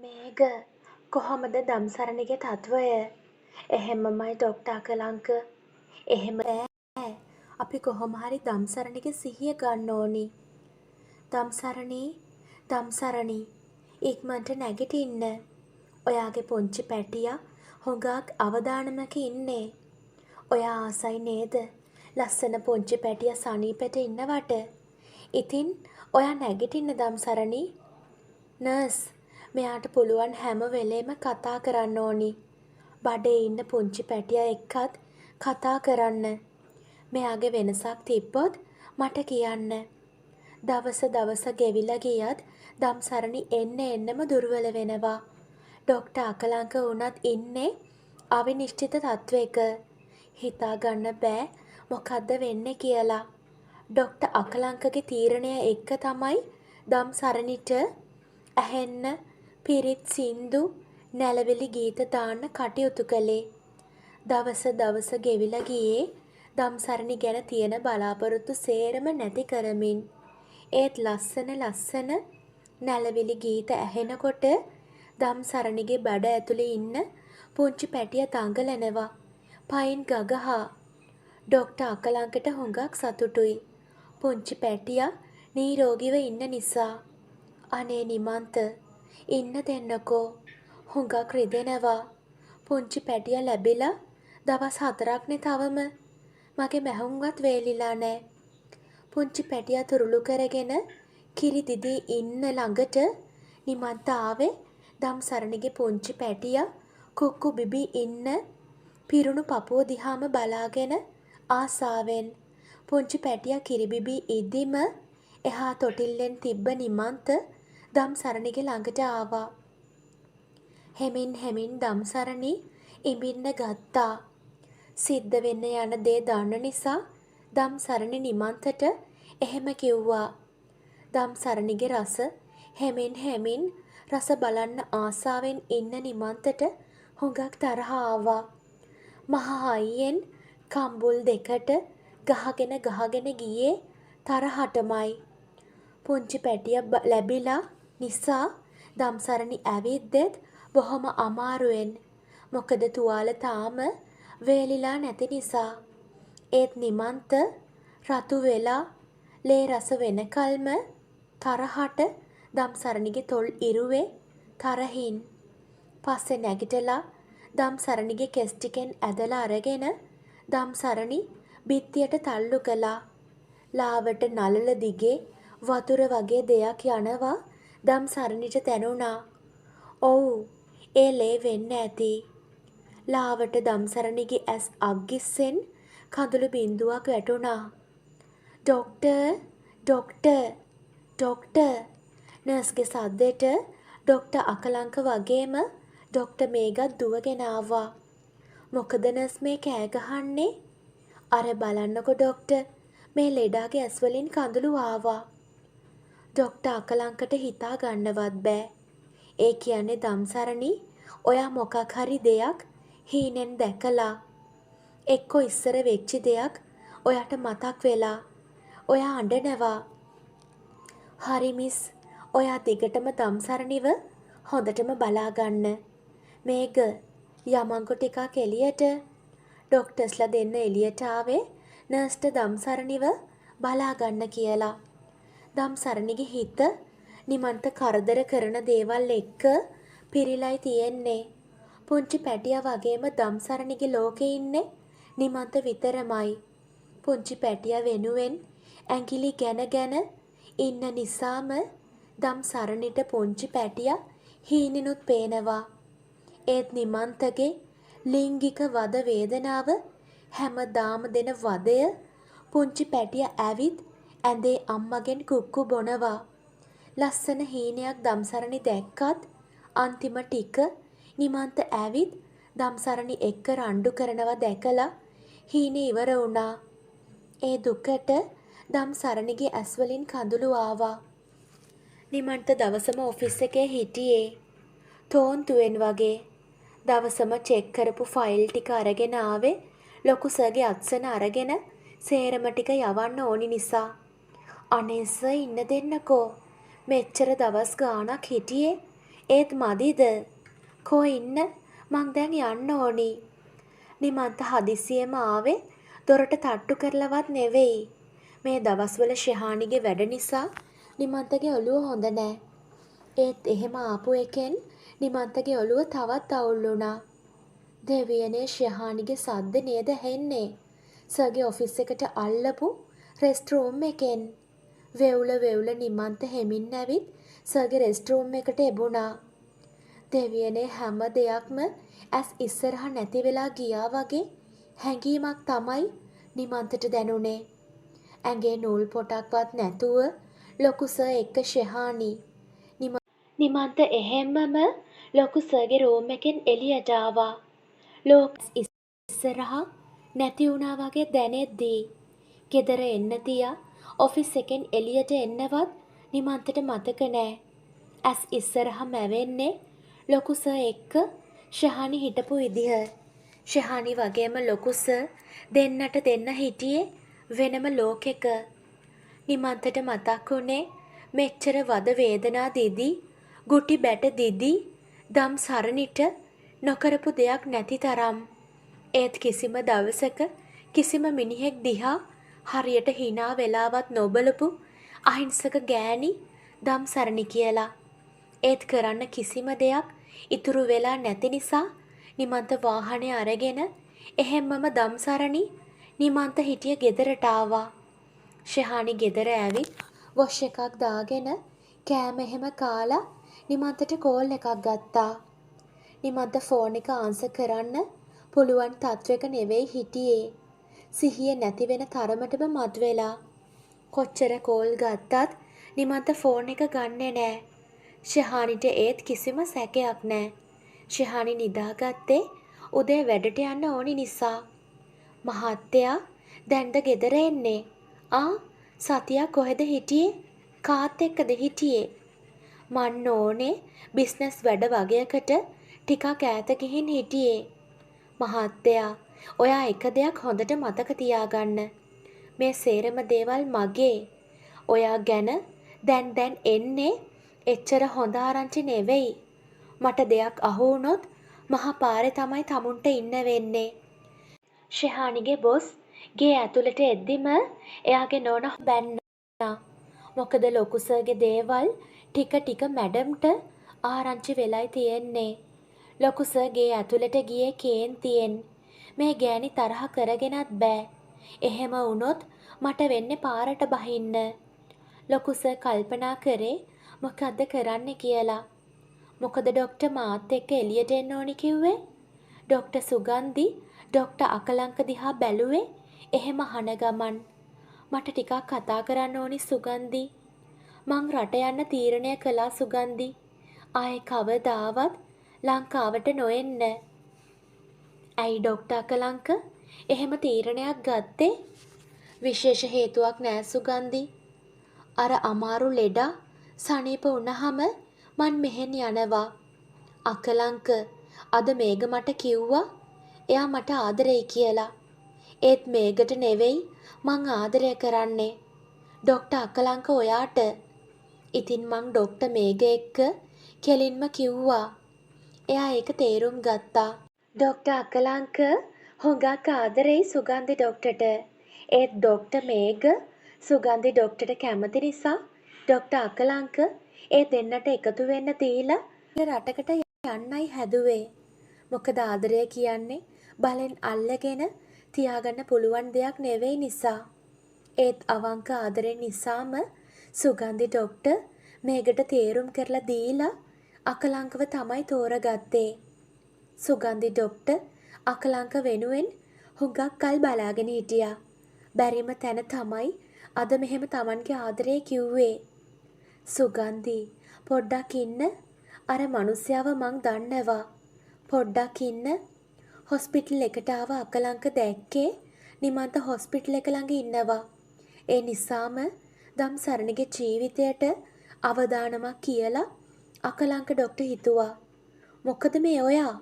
මේක කොහොමද දම්සරණගේ තත්වය? එහෙමමයි ඩොක්ටර් අකලංක. එහෙම බෑ. අපි කොහොම හරි දම්සරණගේ සිහිය ගන්න ඕනි. දම්සරණී ඉක්මනට නැගිටින්න. ඔයාගේ පුංචි පැටියා හුඟක් අවදානමක ඉන්නේ. ඔයා ආසයි නේද? ලස්සන පුංචි පැටියා සනීපෙට ඉන්නවට. ඉතින් ඔයා නැගිටින්න දම්සරණී. නර්ස්, මෙයාට පුළුවන් හැම වෙලේම කතා කරන්න ඕනි. බඩේ ඉන්න පුංචි පැටියා එක්කත් කතා කරන්න. මෙයාගේ වෙනසක් තිබ්බොත් මට කියන්න. දවස ගෙවිලා ගියත් දම්සරණි එන්නම දුර්වල වෙනවා. ඩොක්ටර් අකලංක වුණත් ඉන්නේ අවිනිශ්චිත තත්වයක. හිතා ගන්න බෑ මොකද්ද වෙන්නේ කියලා. ඩොක්ටර් අකලංකගේ තීරණය එක්ක තමයි දම්සරණිට ඇහෙන්න පිරිත් සින්දු නැලවිලි ගීත දාන්න කටයුතු කළේ. දවස ගෙවිලා ගියේ දම්සරණි ගැන තියෙන බලාපොරොත්තු සේරම නැති කරමින්. ඒත් ලස්සන නැලවිලි ගීත ඇහෙනකොට දම්සරණිගේ බඩ ඇතුලේ ඉන්න පුංචි පැටියා දඟලනවා. පයින් ගගහා. ඩොක්ටර් අකලංකට හුඟක් සතුටුයි. පුංචි පැටියා නිරෝගීව ඉන්න නිසා. අනේ නිමන්ත ඉන්න දෙන්නකෝ. හුඟක් රිදෙනවා. පුංචි පැටියා ලැබිලා දවස් 4ක්නේ තවම. මගේ මැහුම්වත් වේලිලා නෑ. පුංචි පැටියා තුරුළු කරගෙන කිරි දිදී ඉන්න ළඟට නිමන්ත ආවේ දම්සරණිගේ පුංචි පැටියා කුක්කු බිබී ඉන්න පිරුණු පපුව දිහාම බලාගෙන ආසාවෙන්. පුංචි පැටියා කිරි බිබී ඉද්දිම එහා තොටිල්ලෙන් තිබ්බ නිමන්ත දම්සරණිගේ ළඟට ආවා. හෙමින් දම්සරණි ඉඹින්න ගත්තා. සිද්ධ වෙන්න යන දේ දන්න නිසා දම්සරණි නිමන්තට එහෙම කිව්වා. දම්සරණිගේ රස හෙමින් රස බලන්න ආසාවෙන් ඉන්න නිමන්තට හුඟක් තරහ ආවා. මහා හයියෙන් කම්බුල් දෙකට ගහගෙන ගියේ තරහටමයි. පුංචි පැටියා ලැබිලා නිසා දම්සරණි ඇවිද්දෙත් බොහොම අමාරුවෙන්. මොකද තුවාල තාම වේලිලා නැති නිසා. ඒත් නිමන්ත රතු වෙලා ලේ රස වෙනකල්ම තරහට දම්සරණිගේ තොල් ඉරුවේ තරහින්. පස්සේ නැගිටලා දම්සරණිගේ කෙස් ටිකෙන් ඇදලා අරගෙන දම්සරණි බිත්තියට තල්ලු කළා. ලාවට නළල දිගේ වතුර වගේ දෙයක් යනවා දම්සරණිට දැනුණා. ඔව්, ඒ ලේ වෙන්න ඇති. ලාවට දම්සරණිගේ ඇස් අග්ගිස්සෙන් කඳුළු බින්දුවක් වැටුණා. ඩොක්ටර් නර්ස්ගේ සද්දෙට ඩොක්ටර් අකලංක වගේම ඩොක්ටර් මේගත් දුවගෙන ආවා. මොකද නර්ස් මේ කෑ ගහන්නේ? අර බලන්නකෝ ඩොක්ටර්, මේ ලෙඩාගේ ඇස්වලින් කඳුළු ආවා. ඩොක්ටර් අකලංකට හිතා ගන්නවත් බෑ. ඒ කියන්නේ දම්සරණි ඔයා මොකක් හරි දෙයක් හීනෙන් දැකලා. එක්කෝ ඉස්සර වෙච්ච දෙයක් ඔයාට මතක් වෙලා. ඔයා අඬනවා. හරි මිස්, ඔයා දිගටම දම්සරණිව හොඳටම බලාගන්න. මේක යමංකෝ ටිකක් එළියට. ඩොක්ටර්ස්ලා දෙන්න එළියට ආවේ නර්ස්ට දම්සරණිව බලාගන්න කියලා. දම්සරණිගේ හිත නිමන්ත කරදර කරන දේවල් එක්ක පිරීලයි තියෙන්නේ. පුංචි පැටියා වගේම දම්සරණිගේ ලෝකේ ඉන්නේ නිමන්ත විතරමයි. පුංචි පැටියා වෙනුවෙන් ඇඟිලි ගැන ඉන්න නිසාම දම්සරණිට පුංචි පැටියා හීනෙනුත් පේනවා. ඒත් නිමන්තගේ ලිංගික වද වේදනාව හැමදාම දෙන වදය පුංචි පැටියා ඇවිත් ඇඳේ අම්මගෙන් කුක්කු බොනවා. ලස්සන හීනයක් දම්සරණි දැක්කත් අන්තිම ටික නිමන්ත ඇවිත් දම්සරණි එක්ක රණ්ඩු කරනවා දැකලා හීනේ ඉවර වුණා. ඒ දුකට දම්සරණිගේ ඇස්වලින් කඳුළු ආවා. නිමන්ත දවසම ඔෆිස් එකේ හිටියේ තෝන්තුවෙන් වගේ. දවසම චෙක් කරපු ෆයිල් ටික අරගෙන ආවේ ලොකු සර්ගේ අත්සන අරගෙන සේරම ටික යවන්න ඕනි නිසා. අනේ සර් ඉන්න දෙන්නකෝ. මෙච්චර දවස් ගාණක් හිටියේ ඒත් මදිද? කෝ ඉන්න මං දැන් යන්න ඕනි. නිමන්ත හදිසියෙම ආවේ දොරට තට්ටු කරලවත් නෙවෙයි. මේ දවස්වල ශිහානිගේ වැඩ නිසා නිමන්තගේ ඔළුව හොඳ නෑ. ඒත් එහෙම ආපු එකෙන් නිමන්තගේ ඔළුව තවත් අවුල් වුණා. දෙවියනේ ශිහානිගේ සද්ද නේද ඇහෙන්නේ? සර්ගේ ඔෆිස් එකට අල්ලපු රෙස්ට් රූම් එකෙන්. වෙවුල නිමන්ත හෙමින් ඇවිත් සර්ගේ රෙස්ට් රූම් එකට එබුණා. දෙවියනේ හැම දෙයක්ම ඇස් ඉස්සරහා නැති වෙලා ගියා වගේ හැඟීමක් තමයි නිමන්තට දැනුනේ. ඇඟේ නූල් පොටක්වත් නැතුව ලොකු සර් එක්ක ශිහානි. නිමන්ත එහෙම්මම ලොකු සර්ගේ රූම් එකෙන් එළියට ආවා. ලෝක ඉස්සරහා නැති වුණා වගේ දැනෙද්දී ගෙදර එන්න තියා ඔෆිස් එකෙන් එළියට එන්නවත් නිමන්තට මතක නෑ. ඇස් ඉස්සරහා මැවෙන්නේ ලොකු සර් එක්ක ශිහානි හිටපු විදිහ. ශිහානි වගේම ලොකු සර් දෙන්නට දෙන්න හිටියේ වෙනම ලෝකෙක. නිමන්තට මතක් වුණේ මෙච්චර වද වේදනා දිදී ගුටි බැට දිදී දම් සරණිට නොකරපු දෙයක් නැති තරම්. ඒත් කිසිම දවසක කිසිම මිනිහෙක් දිහා හරියට hina වෙලාවත් නොබලපු අහිංසක ගෑණි දම් සරණි කියලා. ඒත් කරන්න කිසිම දෙයක් ඉතුරු වෙලා නැති නිසා නිමන්ත වාහනේ අරගෙන එහෙම්මම දම් සරණි නිමන්ත හිටිය ගෙදරට ආවා. ශිහානි ගෙදර ඇවිත් වොෂ් එකක් දාගෙන කෑම එහෙම කාලා නිමන්තට කෝල් එකක් ගත්තා. නිමන්ත ෆෝන් එක ආන්සර් කරන්න පුළුවන් තත්වයක නෙවෙයි හිටියේ. සිහිය නැති වෙන තරමටම මත්වෙලා. කොච්චර කෝල් ගත්තත් නිමන්ත ෆෝන් එක ගන්නෙ නෑ. ශිහානිට ඒත් කිසිම සැකයක් නෑ. ශිහානි නිදාගත්තේ උදේ වැඩට යන්න ඕනි නිසා. මහත්තයා දැන්ද ගෙදර එන්නේ? සතියක් කොහෙද හිටියේ? කාත් එක්කද හිටියේ? මන් ඕනේ බිස්නස් වැඩ වගයකට ටිකක් ඈත ගිහින් හිටියේ. මහත්තයා ඔයා එක දෙයක් හොඳට මතක තියාගන්න. මේ සේරම දේවල් මගේ. ඔයා ගැන දැන් එන්නේ එච්චර හොඳ ආරංචි නෙවෙයි. මට දෙයක් අහු වුණොත් මහා පාරේ තමයි තමුන්ට ඉන්න වෙන්නේ. ශිහානිගේ බොස් ගේ ඇතුළට එද්දිම එයාගේ නෝනා බැන්නා. මොකද ලොකු සර්ගේ දේවල් ටික මැඩම්ට ආරංචි වෙලයි තියෙන්නේ. ලොකු සර් ගේ ඇතුළට ගියේ කේන්තියෙන්. මේ ගෑණි තරහ කරගෙනත් බෑ. එහෙම වුණොත් මට වෙන්නේ පාරට බහින්න. ලොකු සර් කල්පනා කරේ මොකද්ද කරන්න කියලා. මොකද ડોක්ටර් මාත් එක්ක එළියට එන්න ඕනි කිව්වේ? ડોක්ටර් සුගන්ධි ડોක්ටර් අකලංක දිහා බැලුවේ එහෙම අහන ගමන්. මට ටිකක් කතා කරන්න ඕනි සුගන්ධි. මං රට යන්න තීරණය කළා සුගන්ධි. ආයේ කවදාවත් ලංකාවට නොඑන්න. ඇයි ડોක්ටර් අකලංක එහෙම තීරණයක් ගත්තේ? විශේෂ හේතුවක් නෑ සුගන්ධි. අර අමාරු ලෙඩා සනීප වුණාම මං මෙහෙන් යනවා. අකලංක අද මේග මට කිව්වා එයා මට ආදරෙයි කියලා. ඒත් මේගට නෙවෙයි මං ආදරය කරන්නේ. ડોක්ටර් අකලංක ඔයාට. ඉතින් මං ડોක්ටර් මේග එක්ක කෙලින්ම කිව්වා. එයා ඒක තේරුම් ගත්තා. ડોක්ටර් අකලංක හුඟක් ආදරෙයි සුගන්ධි ડોක්ටර්ට. ඒත් ડોක්ටර් මේග සුගන්ධි ડોක්ටර්ට කැමති නිසා ડોක්ටර් අකලංක ඒ දෙන්නට එකතු වෙන්න දීලා රටකට යන්නයි හැදුවේ. මොකද ආදරය කියන්නේ බලෙන් අල්ලගෙන තියාගන්න පුළුවන් දෙයක් නෙවෙයි නිසා. ඒත් අවංක ආදරය නිසාම සුගන්ධි ડોක්ටර් මේකට තේරුම් කරලා දීලා අකලංකව තමයි තෝරගත්තේ. සුගන්ධි ડોක්ටර් අකලංක වෙනුවෙන් හුඟක් කල් බලාගෙන හිටියා. බැරිම තැන තමයි අද මෙහෙම Tamanගේ ආදරේ කිව්වේ. සුගන්ධි පොඩ්ඩක් ඉන්න. අර මිනිස්යාව මං දන්නවා. පොඩ්ඩක් ඉන්න. හොස්පිටල් එකට ආව අකලංක දැක්කේ නිමන්ත හොස්පිටල් එක ළඟ ඉන්නවා. ඒ නිසාම දම් සරණගේ ජීවිතයට අවදානමක් කියලා අකලංක ડોක්ටර් හිතුවා. මොකද මේ ඔයා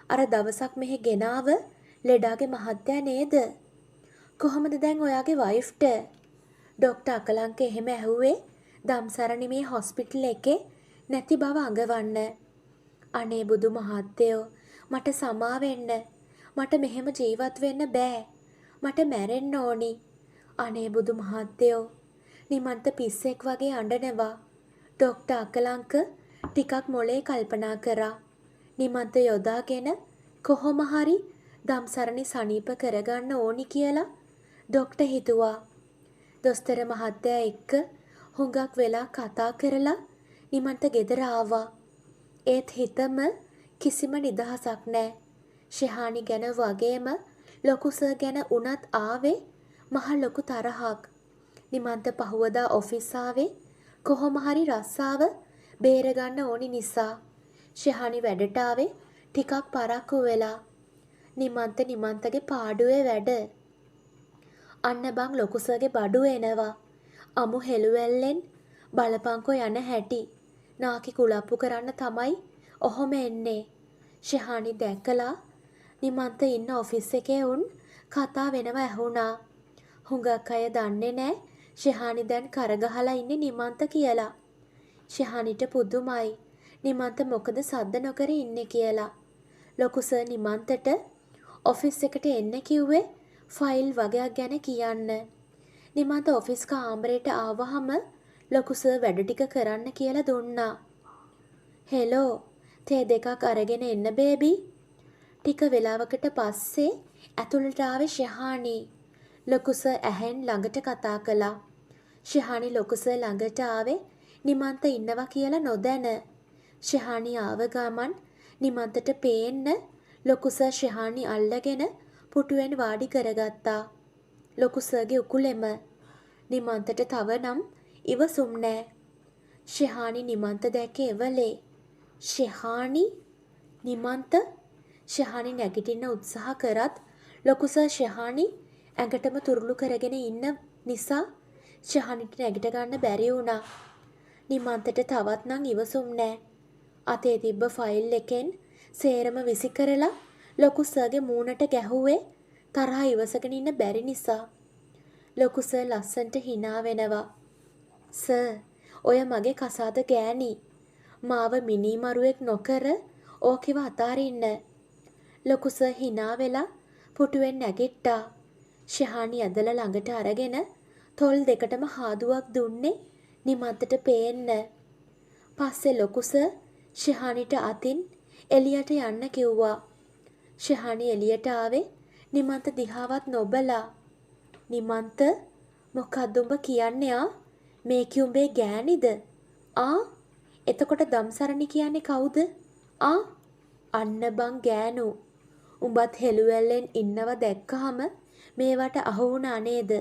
අර දවසක් මෙහෙ ගෙනාව ලෙඩාගේ මහත්තයා නේද? කොහොමද දැන් ඔයාගේ වයිෆ්ට? ડોක්ටර් අකලංක එහෙම ඇහුවේ දම්සරණි මේ හොස්පිටල් එකේ නැති බව අඟවන්න. අනේ බුදු මහත්තයෝ මට සමා වෙන්න. මට මෙහෙම ජීවත් වෙන්න බෑ. මට මැරෙන්න ඕනි. අනේ බුදු මහත්තයෝ නිමන්ත පිස්සෙක් වගේ අඬනවා. ඩොක්ටර් අකලංක ටිකක් මොලේ කල්පනා කරා. නිමන්ත යොදාගෙන කොහොම හරි දම්සරණි සනීප කරගන්න ඕනි කියලා ඩොක්ටර් හිතුවා. දොස්තර මහත්තයා එක්ක හුඟක් වෙලා කතා කරලා නිමන්ත ගෙදර ආවා. ඒත් හිතම කිසිම නිදහසක් නෑ. ශෙහානි ගැන වගේම ලොකු සර් ගැන උනත් ආවේ මහ ලොකු තරහක්. නිමන්ත පහුවදා ඔෆිස් ආවේ කොහොම හරි රස්සාව බේරගන්න ඕනි නිසා. ශෙහානි වැඩට ආවේ ටිකක් පරක්කු වෙලා. නිමන්තගේ පාඩුවේ වැඩ. අන්න බං ලොකු සර්ගේ බඩුව එනවා. අමු හෙළුවැල්ලෙන් බලපංකෝ යන හැටි. නාකි කුලප්පු කරන්න තමයි ඔහොම එන්නේ. ශෙහානි දැකලා නිමන්ත ඉන්න ඔෆිස් එකේ උන් කතා වෙනවා ඇහුණා. හුඟක් අය දන්නේ නෑ ශෙහානි දැන් කරගහලා ඉන්නේ නිමන්ත කියලා. ශෙහානිට පුදුමයි නිමන්ත මොකද සද්ද නොකර ඉන්නේ කියලා. ලොකු සර් නිමන්තට ඔෆිස් එකට එන්න කිව්වේ ෆයිල් වගයක් ගැන කියන්න. නිමන්ත ඔෆිස් කාමරේට ආවහම ලොකු සර් වැඩ ටික කරන්න කියලා දුන්නා. හෙලෝ තේ දෙකක් අරගෙන එන්න බේබි. ටික වෙලාවකට පස්සේ ඇතුළට ආවේ ශෙහානි. ලොකු සර් ඇහෙන් ළඟට කතා කළා. ශෙහානි ලොකු සර් ළඟට ආවේ නිමන්ත ඉන්නවා කියලා නොදැන. ශෙහානි ආව ගමන් නිමන්තට පේන්න ලොකු සර් ශෙහානි අල්ලගෙන පුටුවෙන් වාඩි කරගත්තා. ලොකු සර්ගේ උකුලෙම. නිමන්තට තව නම් ඉවසුම් නෑ. ශෙහානි නිමන්ත දැක්කේ එවලේ. ශෙහානි නිමන්ත ශෙහානි නැගිටින්න උත්සාහ කරත් ලොකු සර් ශෙහානි ඇඟටම තුරුළු කරගෙන ඉන්න නිසා ශෙහානිට නැගිට ගන්න බැරි වුණා. නිමන්තට තවත් නම් ඉවසුම් නෑ. අතේ තිබ්බ ෆයිල් එකෙන් සේරම විසි කරලා ලොකු සර්ගේ මූණට ගැහුවේ තරහ ඉවසගෙන ඉන්න බැරි නිසා. ලොකු සර් ලස්සන්ට hina වෙනවා. සර් ඔය මගේ කසාද ගෑණි. මාව මිනිමරුවෙක් නොකර ඕකෙව අතාරින්න. ලොකු සර් hina වෙලා පුටුවෙන් නැගිට්ටා. ශෙහානි ඇදලා ළඟට අරගෙන තොල් දෙකටම හාදුවක් දුන්නේ නිමන්තට පේන්න. පස්සේ ලොකු සර් ශෙහානිට අතින් එළියට යන්න කිව්වා. ශෙහානි එළියට ආවේ නිමන්ත දිහාවත් නොබලා. නිමන්ත මොකක්ද උඹ කියන්නේ ආ? මේකි උඹේ ගෑනිද? ආ එතකොට දම්සරණි කියන්නේ කවුද? ආ අන්න බං ගෑනු. උඹත් හෙළුවැල්ලෙන් ඉන්නව දැක්කහම මේවට අහු වුණා නේද?